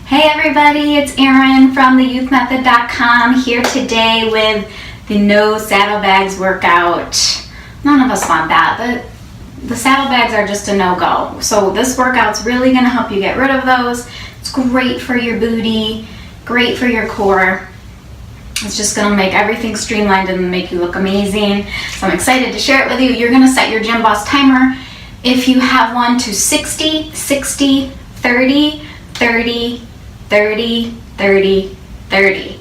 Hey everybody, it's Erin from theyouthmethod.com here today with the no saddlebags workout. None of us want that, but the saddlebags are just a no-go. So this workout's really going to help you get rid of those. It's great for your booty, great for your core. It's just going to make everything streamlined and make you look amazing. So I'm excited to share it with you. You're going to set your Gym Boss timer, if you have one, to 60, 60, 30, 30, 30, 30, 30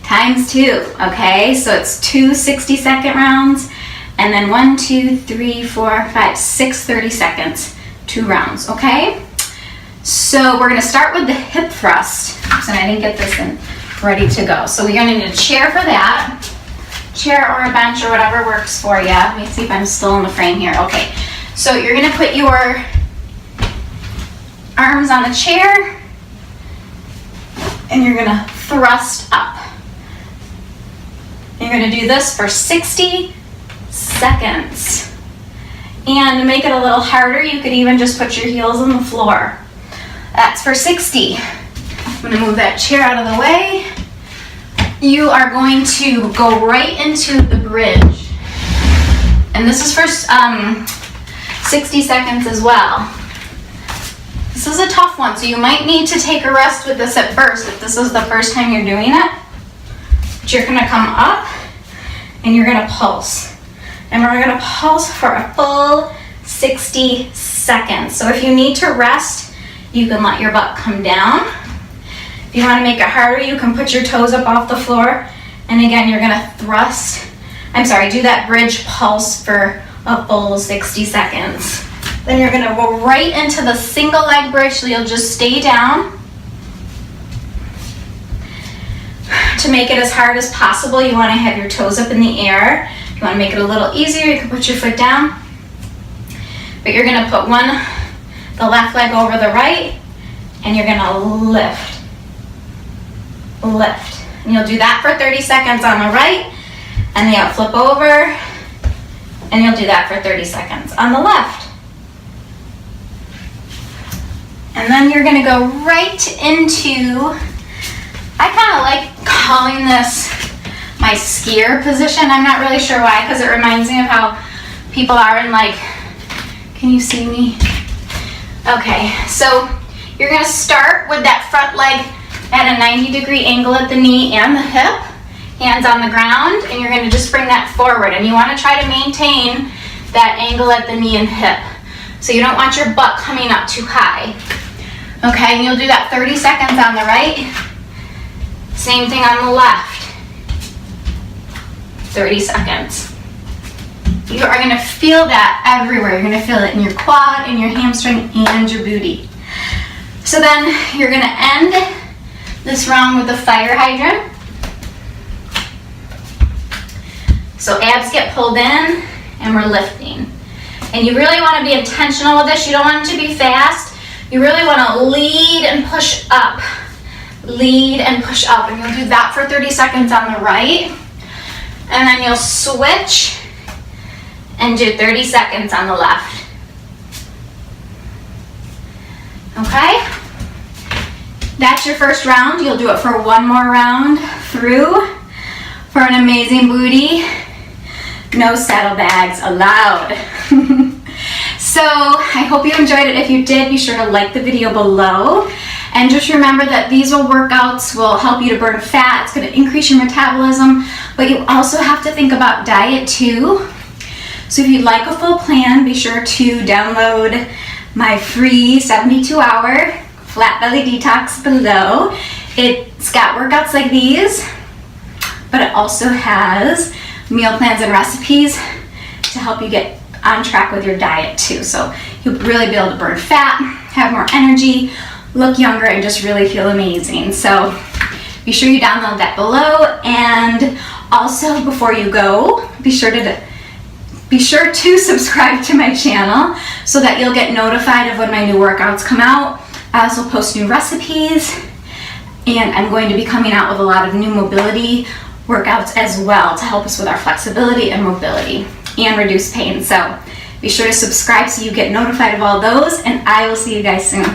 times 2, okay? So it's 2 60-second rounds, and then 1, 2, 3, 4, 5, 6 30 seconds, 2 rounds, okay? So we're gonna start with the hip thrust. So I didn't get this in ready to go. So we're gonna need a chair for that, chair or a bench or whatever works for you. Let me see if I'm still in the frame here. Okay, so you're gonna put your arms on the chair, and you're gonna thrust up. You're gonna do this for 60 seconds. And to make it a little harder, you could even just put your heels on the floor. That's for 60. I'm gonna move that chair out of the way. You are going to go right into the bridge. And this is for 60 seconds as well. This is a tough one, so you might need to take a rest with this at first if this is the first time you're doing it. But you're gonna come up and you're gonna pulse. And we're gonna pulse for a full 60 seconds. So if you need to rest, you can let your butt come down. If you wanna make it harder, you can put your toes up off the floor. And again, you're gonna do that bridge pulse for a full 60 seconds. Then you're gonna go right into the single leg bridge, so you'll just stay down. To make it as hard as possible, you wanna have your toes up in the air. If you wanna make it a little easier, you can put your foot down. But you're gonna put the left leg over the right, and you're gonna lift. Lift. And you'll do that for 30 seconds on the right, and then you'll flip over, and you'll do that for 30 seconds on the left. And then you're gonna go right into, I kind of like calling this my skier position. I'm not really sure why, because it reminds me of how people are in, like, can you see me? Okay, so you're gonna start with that front leg at a 90-degree angle at the knee and the hip, hands on the ground, and you're gonna just bring that forward. And you wanna try to maintain that angle at the knee and hip. So you don't want your butt coming up too high. Okay, and you'll do that 30 seconds on the right. Same thing on the left. 30 seconds. You are gonna feel that everywhere. You're gonna feel it in your quad, in your hamstring, and your booty. So then you're gonna end this round with a fire hydrant. So abs get pulled in, and we're lifting. And you really wanna be intentional with this. You don't want it to be fast. You really want to lead and push up. Lead and push up. And you'll do that for 30 seconds on the right. And then you'll switch and do 30 seconds on the left. Okay? That's your first round. You'll do it for one more round through for an amazing booty. No saddlebags allowed. So I hope you enjoyed it. If you did, be sure to like the video below. And just remember that these workouts will help you to burn fat. It's going to increase your metabolism. But you also have to think about diet too. So if you'd like a full plan, be sure to download my free 72-hour flat belly detox below. It's got workouts like these, but it also has meal plans and recipes to help you get on track with your diet too. So you'll really be able to burn fat, have more energy, look younger, and just really feel amazing. So be sure you download that below. And also, before you go, be sure to subscribe to my channel so that you'll get notified of when my new workouts come out. I also post new recipes, and I'm going to be coming out with a lot of new mobility workouts as well to help us with our flexibility and mobility and reduce pain. So be sure to subscribe so you get notified of all those, and I will see you guys soon.